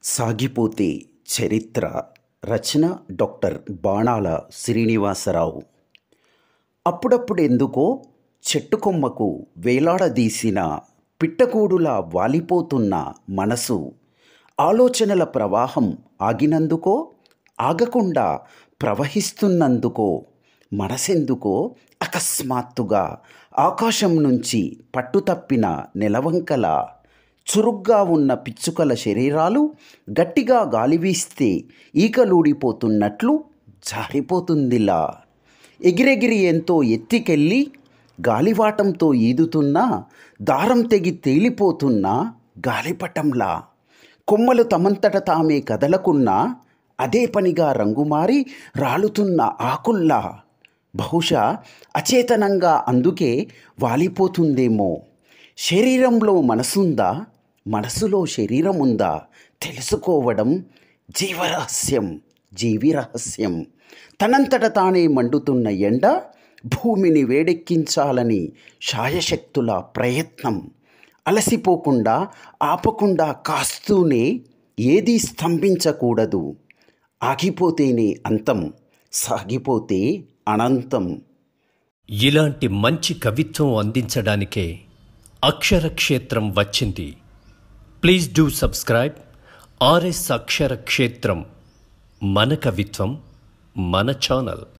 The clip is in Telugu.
సాగిపోతే చరిత్ర. రచన డాక్టర్ బాణాల శ్రీనివాసరావు. అప్పుడప్పుడెందుకో చెట్టు కొమ్మకు వేలాడదీసిన పిట్టగూడులా వాలిపోతున్న మనసు, ఆలోచనల ప్రవాహం ఆగినందుకో, ఆగకుండా ప్రవహిస్తున్నందుకో మనసెందుకో అకస్మాత్తుగా ఆకాశం నుంచి పట్టుతప్పిన నెలవంకల, చురుగ్గా ఉన్న పిచ్చుకల శరీరాలు గట్టిగా గాలివీస్తే ఈకలూడిపోతున్నట్లు జారిపోతుందిలా. ఎగిరెగిరి ఎంతో ఎత్తికెళ్ళి గాలివాటంతో ఈదుతున్నా, దారం తెగి తేలిపోతున్న గాలిపటంలా. కొమ్మలు తమంతట తామే కదలకున్నా, అదే పనిగా రంగుమారి రాలుతున్న ఆకుల్లా. బహుశా అచేతనంగా అందుకే వాలిపోతుందేమో. శరీరంలో మనసుందా, మనసులో శరీరముందా తెలుసుకోవడం జీవరహస్యం, జీవిరహస్యం. తనంతట తానే మండుతున్న ఎండ భూమిని వేడెక్కించాలని శాయశక్తుల ప్రయత్నం. అలసిపోకుండా, ఆపకుండా కాస్తూనే ఏదీ స్తంభించకూడదు. ఆగిపోతేనే అంతం, సాగిపోతే అనంతం. ఇలాంటి మంచి కవిత్వం అందించడానికే అక్షర క్షేత్రం వచ్చింది. ప్లీజ్ డూ సబ్స్క్రైబ్ ఆర్ఎస్ అక్షర క్షేత్రం. మన కవిత్వం మన ఛానల్.